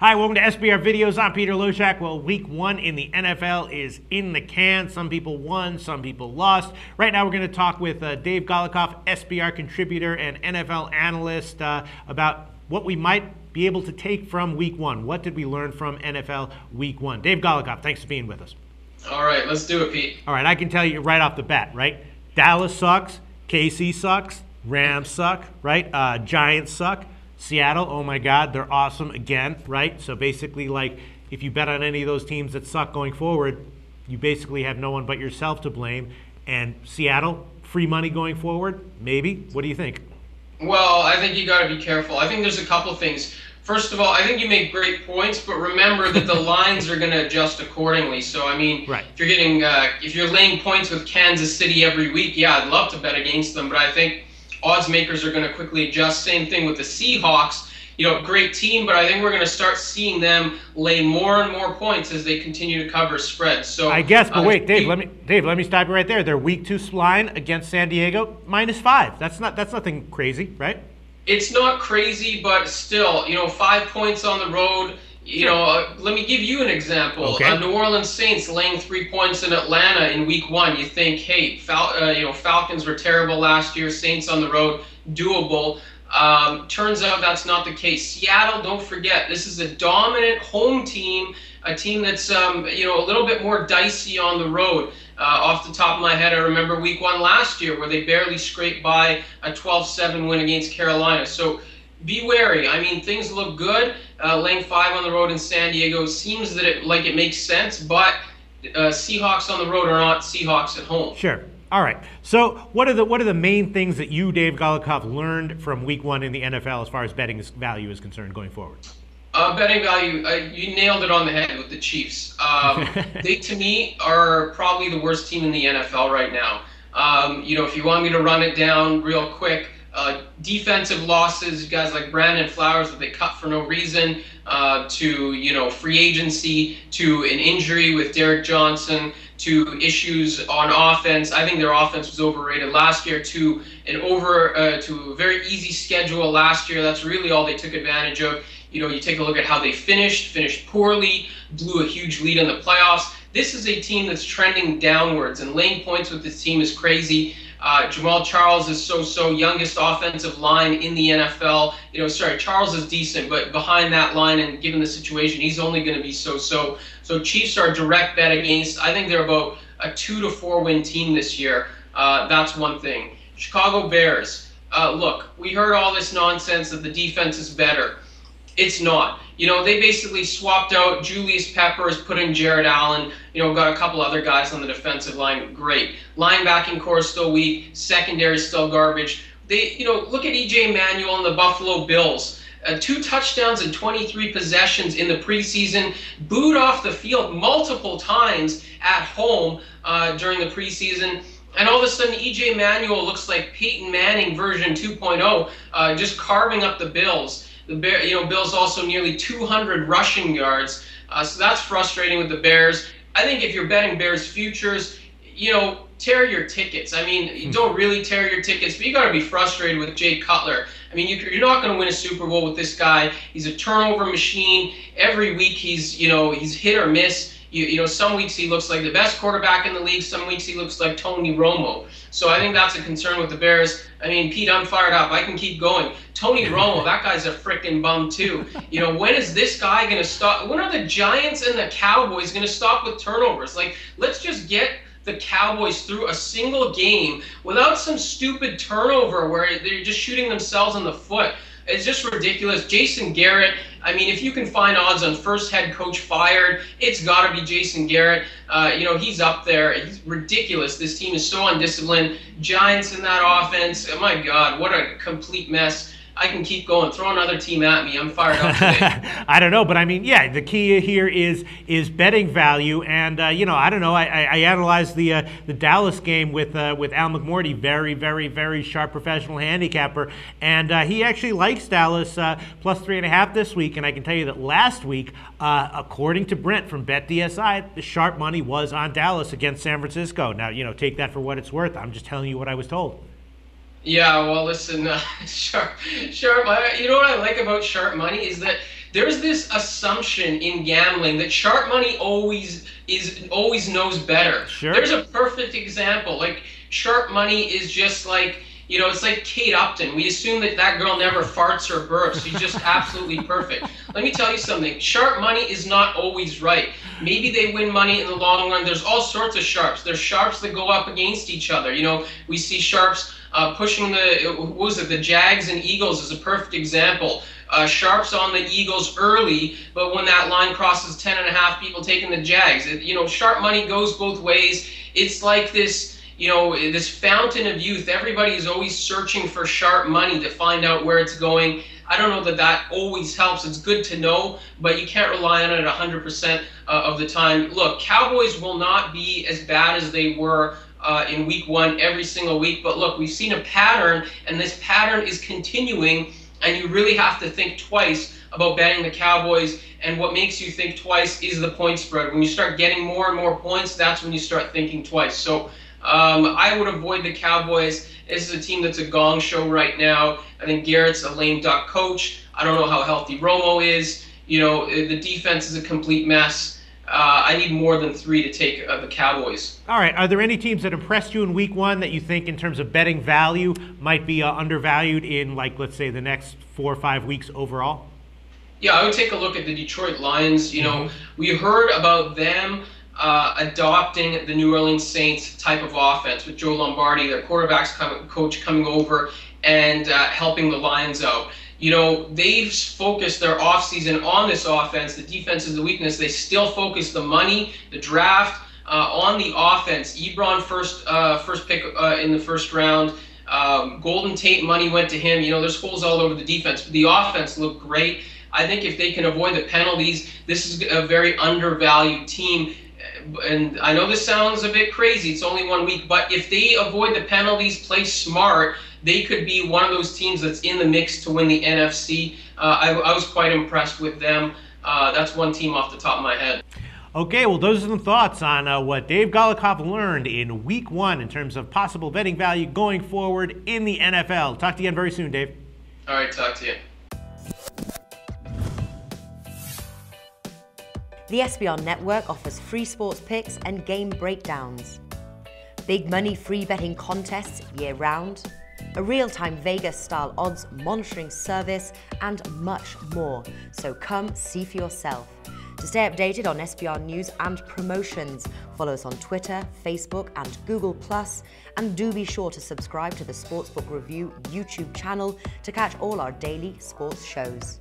Hi, welcome to SBR Videos. I'm Peter Loshak. Well, week one in the NFL is in the can. Some people won, some people lost. Right now, we're going to talk with Dave Golikoff, SBR contributor and NFL analyst, about what we might be able to take from week one. What did we learn from NFL week one? Dave Golikoff, thanks for being with us. All right, let's do it, Pete. All right, I can tell you right off the bat, right? Dallas sucks, KC sucks, Rams suck, right? Giants suck. Seattle, oh my God, they're awesome again, right? So basically, like, if you bet on any of those teams that suck going forward, you basically have no one but yourself to blame. And Seattle, free money going forward, maybe? What do you think? Well, I think you got to be careful. I think there's a couple things. First of all, I think you make great points, but remember that the lines are going to adjust accordingly. So, I mean, right. if you're laying points with Kansas City every week, yeah, I'd love to bet against them, but I think odds makers are going to quickly adjust. Same thing with the Seahawks. You know, great team, but I think we're going to start seeing them lay more and more points as they continue to cover spreads. So I guess, but wait, Dave, let me stop you right there. Their week 2 line against San Diego, -5. That's nothing crazy, right? It's not crazy, but still, 5 points on the road. Let me give you an example. Okay. New Orleans Saints laying 3 points in Atlanta in week 1. You think, hey, Falcons were terrible last year. Saints on the road, doable. Turns out that's not the case. Seattle, don't forget, this is a dominant home team, a team that's a little bit more dicey on the road. Off the top of my head, I remember week 1 last year where they barely scraped by a 12-7 win against Carolina. So be wary. I mean, things look good. Laying 5 on the road in San Diego seems that it makes sense, but Seahawks on the road are not Seahawks at home. Sure. All right. So what are the main things that you, Dave Golikoff, learned from week 1 in the NFL as far as betting value is concerned going forward? Betting value, you nailed it on the head with the Chiefs. They, to me, are probably the worst team in the NFL right now. If you want me to run it down real quick, defensive losses, guys like Brandon Flowers that they cut for no reason, to free agency, to an injury with Derek Johnson, to issues on offense. I think their offense was overrated last year. To a very easy schedule last year. That's really all they took advantage of. You take a look at how they finished poorly, blew a huge lead in the playoffs. This is a team that's trending downwards, and laying points with this team is crazy. Jamal Charles is so-so, youngest offensive line in the NFL. Charles is decent, but behind that line and given the situation, he's only going to be so-so. So Chiefs are a direct bet against. I think they're about a 2 to 4 win team this year. That's one thing. Chicago Bears. Look, we heard all this nonsense that the defense is better. It's not. They basically swapped out Julius Peppers, put in Jared Allen, got a couple other guys on the defensive line. Great. Linebacking core is still weak. Secondary is still garbage. Look at E.J. Manuel and the Buffalo Bills. 2 touchdowns and 23 possessions in the preseason. Booed off the field multiple times at home during the preseason. And all of a sudden, E.J. Manuel looks like Peyton Manning version 2.0, just carving up the Bills. The Bills also nearly 200 rushing yards, so that's frustrating with the Bears. I think if you're betting Bears futures, tear your tickets. I mean, you don't really tear your tickets, but you got to be frustrated with Jay Cutler. I mean, you're not going to win a Super Bowl with this guy. He's a turnover machine. Every week he's hit or miss. Some weeks he looks like the best quarterback in the league. Some weeks he looks like Tony Romo. So I think that's a concern with the Bears. I mean, Pete, I'm fired up. I can keep going. Tony Romo, that guy's a freaking bum too. When is this guy going to stop? When are the Giants and the Cowboys going to stop with turnovers? Let's just get the Cowboys through a single game without some stupid turnover where they're just shooting themselves in the foot. It's just ridiculous. Jason Garrett, I mean, if you can find odds on first head coach fired, it's got to be Jason Garrett. He's up there. He's ridiculous. This team is so undisciplined. Giants in that offense. Oh, my God, what a complete mess. I can keep going. Throw another team at me. I'm fired up today. I don't know, but I mean, yeah, the key here is betting value, and I don't know. I analyzed the Dallas game with Al McMorty, very, very, very sharp professional handicapper, and he actually likes Dallas plus 3.5 this week. And I can tell you that last week, according to Brent from BetDSI, the sharp money was on Dallas against San Francisco. Now, take that for what it's worth. I'm just telling you what I was told. Yeah, well, listen, sharp money. You know what I like about sharp money is that There's this assumption in gambling that sharp money always knows better. Sure. There's a perfect example. Like, sharp money is just like, you know, it's like Kate Upton. We assume that that girl never farts or burps. She's just absolutely perfect. Let me tell you something. Sharp money is not always right. Maybe they win money in the long run. There's all sorts of sharps. There's sharps that go up against each other. You know, we see sharps pushing the Jags and Eagles is a perfect example. Sharps on the Eagles early, but when that line crosses 10.5, people taking the Jags. You know, sharp money goes both ways. It's like this, you know, this fountain of youth. Everybody is always searching for sharp money to find out where it's going. I don't know that that always helps. It's good to know, but you can't rely on it 100% of the time. Look, Cowboys will not be as bad as they were in week 1 every single week, but look, we've seen a pattern, and this pattern is continuing, and you really have to think twice about betting the Cowboys. And what makes you think twice is the point spread. When you start getting more and more points, that's when you start thinking twice. So I would avoid the Cowboys. This is a team that's a gong show right now. I think Garrett's a lame duck coach. I don't know how healthy Romo is. You know, the defense is a complete mess. I need more than 3 to take the Cowboys. All right. Are there any teams that impressed you in week 1 that you think in terms of betting value might be undervalued in, like, let's say, the next 4 or 5 weeks overall? Yeah, I would take a look at the Detroit Lions. You know, we heard about them adopting the New Orleans Saints type of offense with Joe Lombardi, their quarterback's coach, coming over and helping the Lions out. You know, they've focused their offseason on this offense. The defense is the weakness. They still focus the money, the draft, on the offense. Ebron first pick in the first round. Golden Tate money went to him. You know, there's holes all over the defense, but the offense looked great. I think if they can avoid the penalties, this is a very undervalued team. And I know this sounds a bit crazy, it's only 1 week, but if they avoid the penalties, play smart, they could be one of those teams that's in the mix to win the NFC. I was quite impressed with them. That's one team off the top of my head. Okay, well, those are some thoughts on what Dave Golikoff learned in week 1 in terms of possible betting value going forward in the NFL. Talk to you again very soon, Dave. All right, talk to you. The SBR Network offers free sports picks and game breakdowns, big money free betting contests year-round, a real-time Vegas-style odds monitoring service, and much more. So come see for yourself. To stay updated on SBR news and promotions, follow us on Twitter, Facebook, and Google+, and do be sure to subscribe to the Sportsbook Review YouTube channel to catch all our daily sports shows.